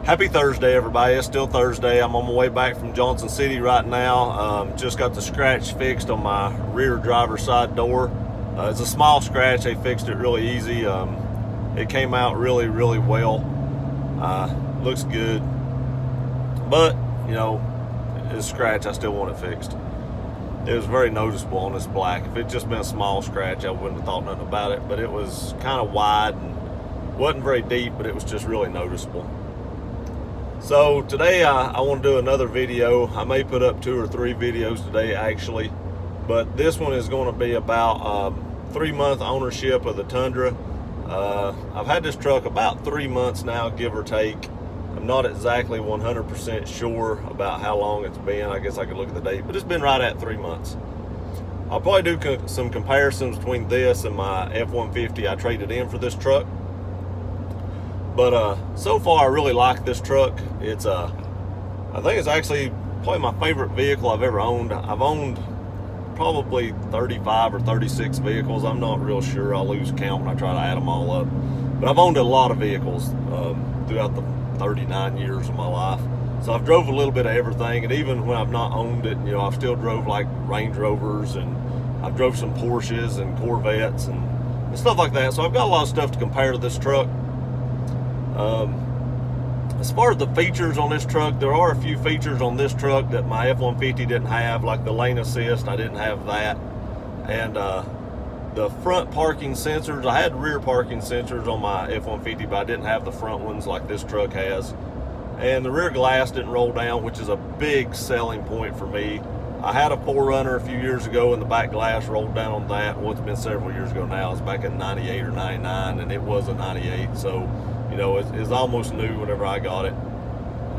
Happy Thursday, everybody. It's still Thursday. I'm on my way back from Johnson City right now. Just got the scratch fixed on my rear driver's side door. It's a small scratch. They fixed it really easy. It came out really, really well. Looks good. But, you know, it's a scratch. I still want it fixed. It was very noticeable on this black. If it just been a small scratch, I wouldn't have thought nothing about it. But it was kind of wide and wasn't very deep, but it was just really noticeable. So today I want to do another video. I may put up 2 or 3 videos today actually, but this one is going to be about 3-month ownership of the Tundra. I've had this truck about 3 months now, give or take. I'm not exactly 100% sure about how long it's been. I guess I could look at the date, but it's been right at 3 months. I'll probably do some comparisons between this and my F150 I traded in for this truck. But so far I really like this truck. It's I think it's actually probably my favorite vehicle I've ever owned. I've owned probably 35 or 36 vehicles. I'm not real sure. I'll lose count when I try to add them all up. But I've owned a lot of vehicles throughout the 39 years of my life. So I've drove a little bit of everything, and even when I've not owned it, you know, I've still drove like Range Rovers, and I've drove some Porsches and Corvettes and stuff like that. So I've got a lot of stuff to compare to this truck. As far as the features on this truck, there are a few features on this truck that my F-150 didn't have, like the lane assist. I didn't have that. And the front parking sensors, I had rear parking sensors on my F-150, but I didn't have the front ones like this truck has. And the rear glass didn't roll down, which is a big selling point for me. I had a 4Runner a few years ago, and the back glass rolled down on that. Well, it's been several years ago now. It's back in 98 or 99, and it was a 98. So, you know, it's almost new whenever I got it.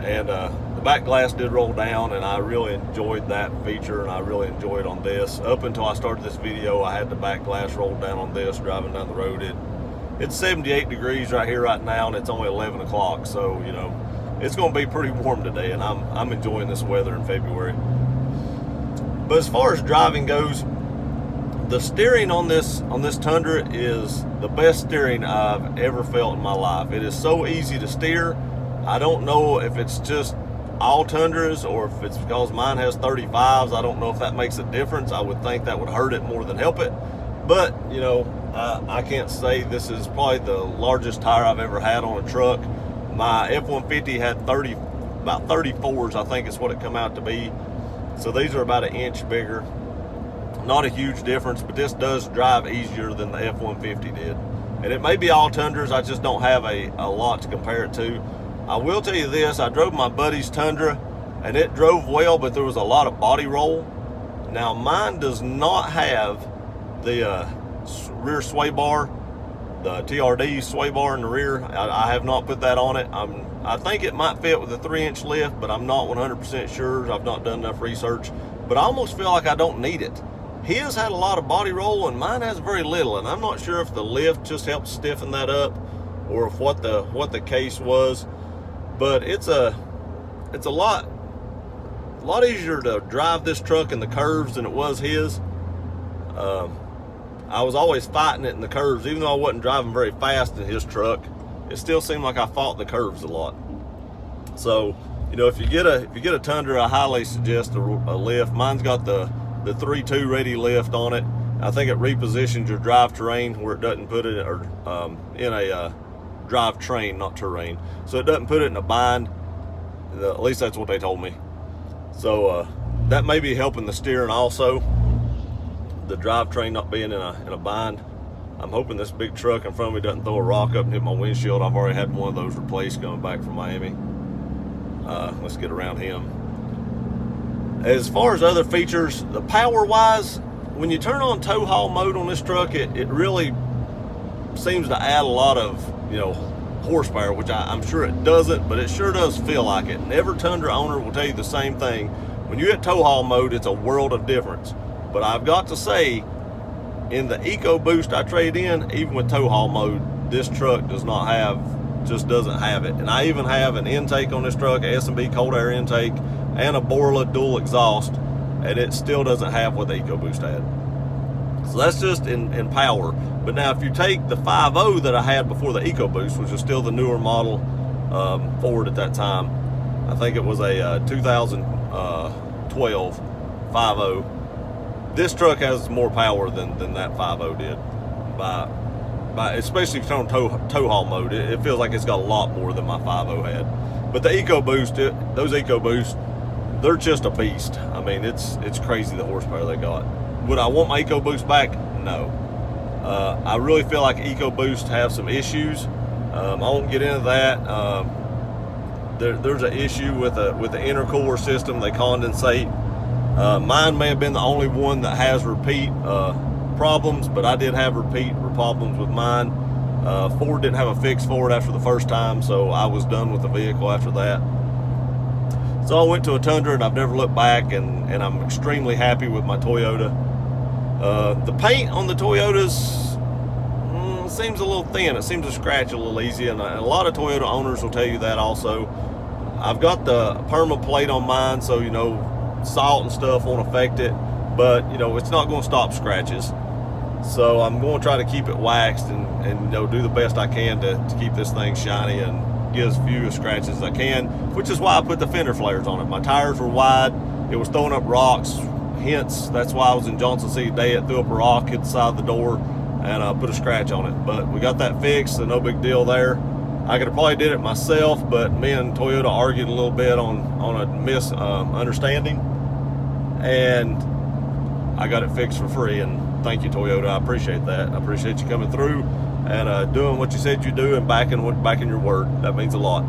And the back glass did roll down, and I really enjoyed that feature, and I really enjoyed it on this. Up until I started this video, I had the back glass rolled down on this driving down the road. It's 78 degrees right here right now, and it's only 11 o'clock. So, you know, it's going to be pretty warm today, and I'm enjoying this weather in February. But as far as driving goes, the steering on this Tundra is the best steering I've ever felt in my life. It is so easy to steer. I don't know if it's just all Tundras or if it's because mine has 35s. I don't know if that makes a difference. I would think that would hurt it more than help it. But, you know, I can't say. This is probably the largest tire I've ever had on a truck. My F-150 had about 34s, I think is what it come out to be. So these are about 1 inch bigger. Not a huge difference, but this does drive easier than the F-150 did. And it may be all Tundras, I just don't have a lot to compare it to. I will tell you this, I drove my buddy's Tundra, and it drove well, but there was a lot of body roll. Now mine does not have the rear sway bar, the TRD sway bar in the rear. I have not put that on it. I think it might fit with a 3-inch lift, but I'm not 100% sure. I've not done enough research, but I almost feel like I don't need it. His had a lot of body roll, and mine has very little, and I'm not sure if the lift just helped stiffen that up or if what the case was. But it's a lot easier to drive this truck in the curves than it was his. I was always fighting it in the curves, even though I wasn't driving very fast in his truck. It still seemed like I fought the curves a lot. So, you know, if you get a Tundra, I highly suggest a lift. Mine's got the 3.2 ready lift on it. I think it repositions your drive terrain where it doesn't put it in a drive train, not terrain. So it doesn't put it in a bind. At least that's what they told me. So that may be helping the steering also. The drive train not being in a bind. I'm hoping this big truck in front of me doesn't throw a rock up and hit my windshield. I've already had one of those replaced coming back from Miami. Let's get around him. As far as other features, the power wise, when you turn on tow haul mode on this truck, it really seems to add a lot of, you know, horsepower, which I'm sure it doesn't, but it sure does feel like it. And every Tundra owner will tell you the same thing. When you hit tow haul mode, it's a world of difference. But I've got to say, in the EcoBoost I trade in, even with tow haul mode, this truck just doesn't have it. And I even have an intake on this truck, a S&B cold air intake, and a Borla dual exhaust, and it still doesn't have what the EcoBoost had. So that's just in power. But now if you take the 5.0 that I had before the EcoBoost, which is still the newer model, Ford at that time. I think it was a 2012 50. This truck has more power than that 50 did, by especially if it's on tow haul mode. It feels like it's got a lot more than my 50 had. But the EcoBoost, those EcoBoosts, they're just a beast. I mean, it's crazy the horsepower they got. Would I want my EcoBoost back? No. I really feel like EcoBoost have some issues. I won't get into that. There's an issue with the intercooler system. They condensate. Mine may have been the only one that has repeat problems, but I did have repeat problems with mine. Ford didn't have a fix for it after the first time, so I was done with the vehicle after that. So I went to a Tundra, and I've never looked back, and I'm extremely happy with my Toyota. The paint on the Toyotas seems a little thin. It seems to scratch a little easy, and a lot of Toyota owners will tell you that also. I've got the perma plate on mine, so you know, salt and stuff won't affect it, but you know, it's not going to stop scratches. So I'm going to try to keep it waxed and you know, do the best I can to keep this thing shiny and get as few scratches as I can, which is why I put the fender flares on it. My tires were wide. It was throwing up rocks. Hence, that's why I was in Johnson City today. It threw up a rock, hit the side of the door, and put a scratch on it. But we got that fixed, so no big deal there. I could have probably did it myself, but me and Toyota argued a little bit on a misunderstanding, and I got it fixed for free. And thank you, Toyota. I appreciate that. I appreciate you coming through and doing what you said you do and backing your word. That means a lot.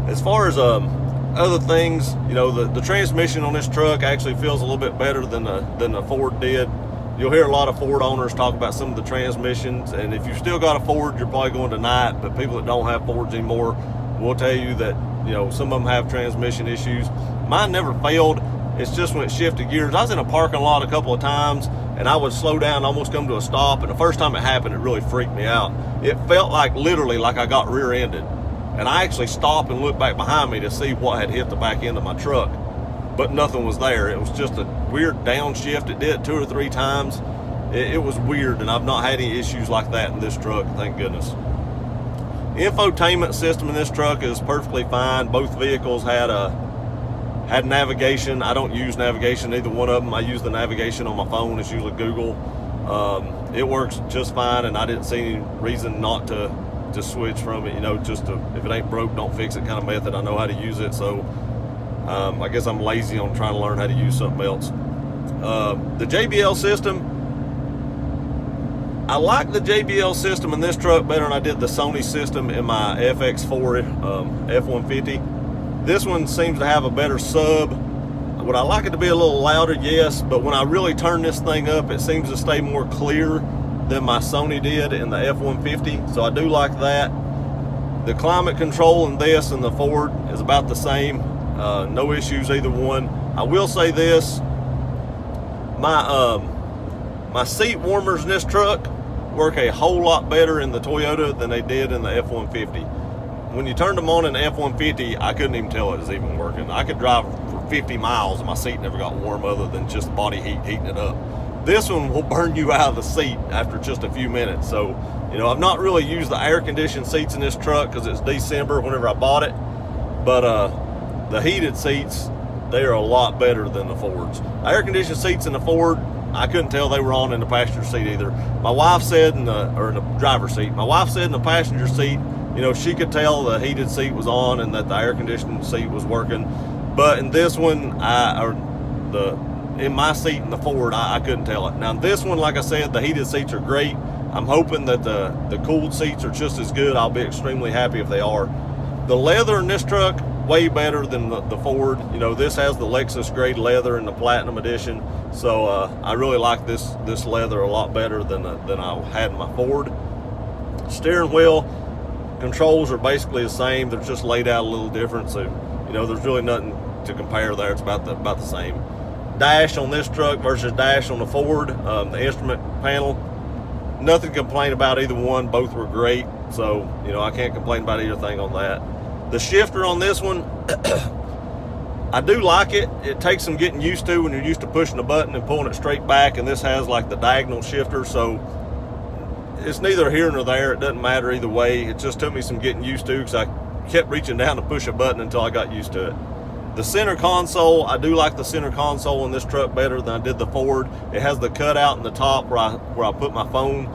As far as other things, you know, the transmission on this truck actually feels a little bit better than the Ford did. You'll hear a lot of Ford owners talk about some of the transmissions, and if you've still got a Ford, you're probably going to deny it, but people that don't have Fords anymore will tell you that, you know, some of them have transmission issues. Mine never failed. It's just when it shifted gears. I was in a parking lot a couple of times, and I would slow down, almost come to a stop, and the first time it happened, it really freaked me out. It felt like literally like I got rear-ended, and I actually stopped and looked back behind me to see what had hit the back end of my truck, but nothing was there. It was just a weird downshift. It did it 2 or 3 times. It was weird, and I've not had any issues like that in this truck, thank goodness. Infotainment system in this truck is perfectly fine. Both vehicles had navigation. I don't use navigation, either one of them. I use the navigation on my phone. It's usually Google. It works just fine, and I didn't see any reason not to switch from it. You know, just if it ain't broke, don't fix it kind of method. I know how to use it, so I guess I'm lazy on trying to learn how to use something else. The JBL system, I like the JBL system in this truck better than I did the Sony system in my FX4 F150. This one seems to have a better sub. Would I like it to be a little louder? Yes, but when I really turn this thing up, it seems to stay more clear than my Sony did in the F150, so I do like that. The climate control in this and the Ford is about the same. No issues either one. I will say this, my seat warmers in this truck work a whole lot better in the Toyota than they did in the F150. When you turned them on in the F-150, I couldn't even tell it was even working. I could drive for 50 miles and my seat never got warm other than just body heat heating it up. This one will burn you out of the seat after just a few minutes. So, you know, I've not really used the air-conditioned seats in this truck because it's December whenever I bought it. But the heated seats, they are a lot better than the Fords. The air-conditioned seats in the Ford, I couldn't tell they were on in the passenger seat either. My wife said in the driver's seat. My wife said in the passenger seat, you know, she could tell the heated seat was on and that the air conditioning seat was working. But in this one, in my seat in the Ford, I couldn't tell it. Now this one, like I said, the heated seats are great. I'm hoping that the cooled seats are just as good. I'll be extremely happy if they are. The leather in this truck, way better than the Ford. You know, this has the Lexus grade leather in the Platinum Edition. So I really like this leather a lot better than I had in my Ford. Steering wheel controls are basically the same. They're just laid out a little different. So, you know, there's really nothing to compare there. It's about the same. Dash on this truck versus dash on the Ford. The instrument panel, nothing to complain about either one. Both were great. So, you know, I can't complain about either thing on that. The shifter on this one, I do like it. It takes some getting used to when you're used to pushing a button and pulling it straight back, and this has like the diagonal shifter, so it's neither here nor there. It doesn't matter either way. It just took me some getting used to, because I kept reaching down to push a button until I got used to it. The center console, I do like the center console in this truck better than I did the Ford. It has the cutout in the top where I put my phone.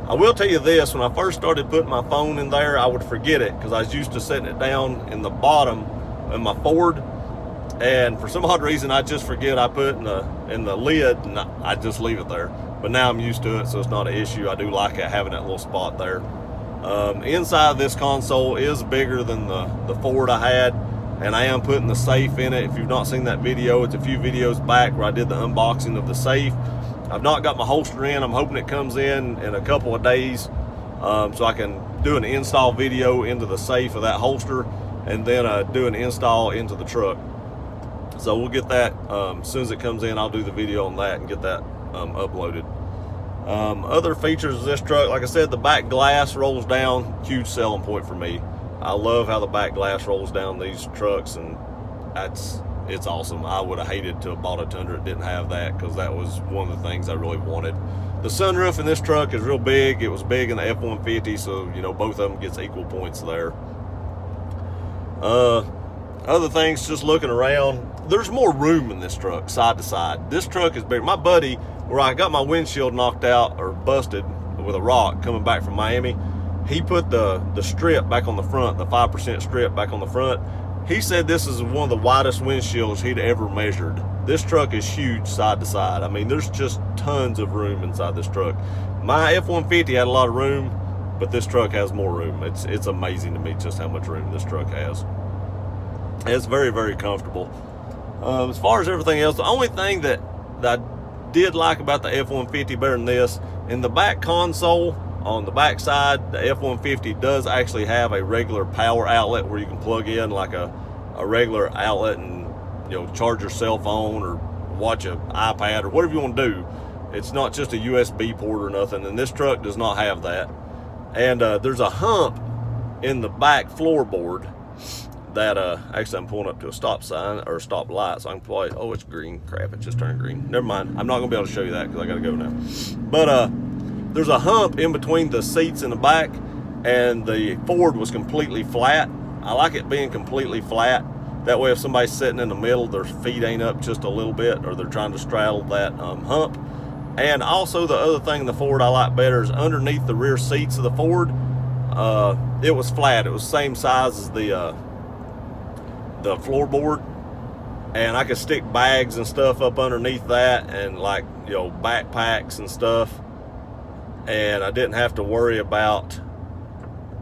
I will tell you this, when I first started putting my phone in there, I would forget it, because I was used to setting it down in the bottom in my Ford, and for some odd reason I just forget I put it in the lid, and I just leave it there. But now I'm used to it, so it's not an issue. I do like it having that little spot there. Inside of this console is bigger than the Ford I had, and I am putting the safe in it. If you've not seen that video, it's a few videos back where I did the unboxing of the safe. I've not got my holster in. I'm hoping it comes in a couple of days, so I can do an install video into the safe of that holster, and then do an install into the truck. So we'll get that as soon as it comes in. I'll do the video on that and get that uploaded. Other features of this truck, like I said, the back glass rolls down. Huge selling point for me. I love how the back glass rolls down these trucks, and it's awesome. I would have hated to have bought a Tundra that didn't have that, because that was one of the things I really wanted. The sunroof in this truck is real big. It was big in the F150, so you know both of them gets equal points there. Other things, just looking around, there's more room in this truck side to side. This truck is bigger. My buddy, where I got my windshield knocked out or busted with a rock coming back from Miami, he put the strip back on the front, the 5% strip back on the front. He said this is one of the widest windshields he'd ever measured. This truck is huge side to side. I mean, there's just tons of room inside this truck. My F-150 had a lot of room, but this truck has more room. It's amazing to me just how much room this truck has. It's very, very comfortable. As far as everything else, the only thing that I did like about the F-150 better than this, in the back console, on the back side, the F-150 does actually have a regular power outlet where you can plug in like a regular outlet and, you know, charge your cell phone or watch an iPad or whatever you want to do. It's not just a USB port or nothing, and this truck does not have that. And there's a hump in the back floorboard that actually I'm pulling up to a stop sign or a stop light, so I can play. Oh, it's green. Crap, it just turned green. Never mind. I'm not gonna be able to show you that because I gotta go now. But there's a hump in between the seats in the back, and the Ford was completely flat. I like it being completely flat. That way, if somebody's sitting in the middle, their feet ain't up just a little bit, or they're trying to straddle that hump. And also, the other thing the Ford I like better is underneath the rear seats of the Ford, it was flat. It was the same size as the floorboard, and I could stick bags and stuff up underneath that, and like, you know, backpacks and stuff, and I didn't have to worry about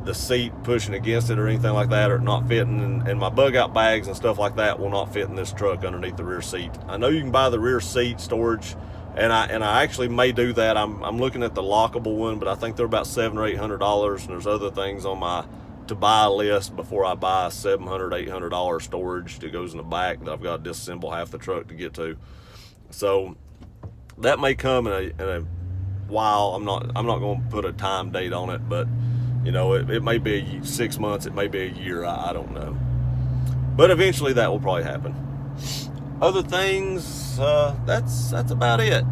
the seat pushing against it or anything like that, or not fitting, and my bug out bags and stuff like that will not fit in this truck underneath the rear seat. I know you can buy the rear seat storage, and I actually may do that. I'm looking at the lockable one, but I think they're about $700 or $800, and there's other things on my to buy list before I buy $700, $800 storage that goes in the back that I've got to disassemble half the truck to get to. So that may come in a while. I'm not going to put a time date on it, but you know, it may be 6 months, it may be a year, I don't know. But eventually that will probably happen. Other things, that's about it.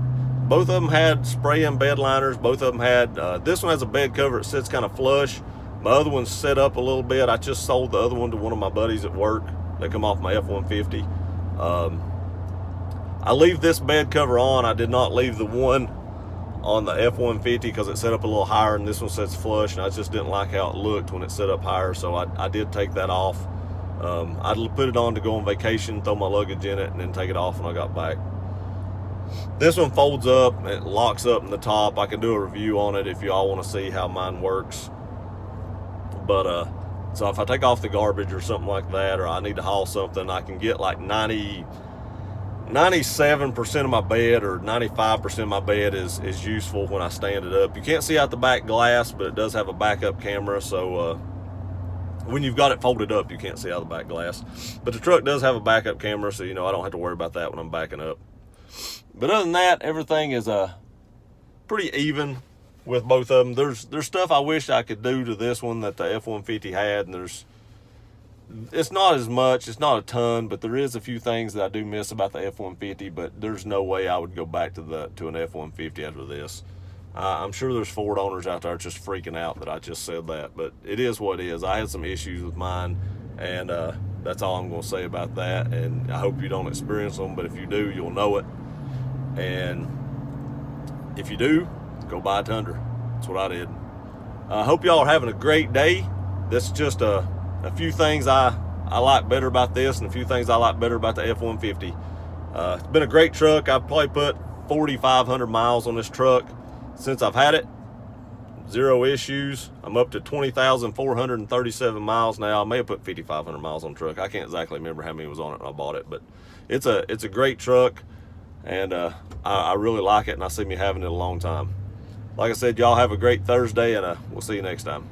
Both of them had spray-in bed liners. Both of them had, this one has a bed cover. It sits kind of flush. My other one's set up a little bit. I just sold the other one to one of my buddies at work. They come off my F-150. I leave this bed cover on. I did not leave the one on the F-150 because it set up a little higher, and this one sits flush, and I just didn't like how it looked when it set up higher, so I did take that off. I put it on to go on vacation, throw my luggage in it, and then take it off when I got back. This one folds up, it locks up in the top. I can do a review on it if you all want to see how mine works. But so if I take off the garbage or something like that, or I need to haul something, I can get like 97% of my bed or 95% of my bed is useful when I stand it up. You can't see out the back glass, but it does have a backup camera, so when you've got it folded up, you can't see out the back glass. But the truck does have a backup camera, so you know I don't have to worry about that when I'm backing up. But other than that, everything is pretty even with both of them. There's stuff I wish I could do to this one that the F-150 had, and it's not as much, it's not a ton, but there is a few things that I do miss about the F-150, but there's no way I would go back to an F-150 after this. I'm sure there's Ford owners out there just freaking out that I just said that, but it is what it is. I had some issues with mine, and that's all I'm going to say about that. And I hope you don't experience them, but if you do, you'll know it. And if you do, go buy a Tundra. That's what I did. I hope y'all are having a great day. This is just a few things I like better about this, and a few things I like better about the F-150. It's been a great truck. I've probably put 4,500 miles on this truck since I've had it. Zero issues. I'm up to 20,437 miles now. I may have put 5,500 miles on the truck. I can't exactly remember how many was on it when I bought it, but it's a great truck, and I really like it, and I see me having it a long time. Like I said, y'all have a great Thursday, and we'll see you next time.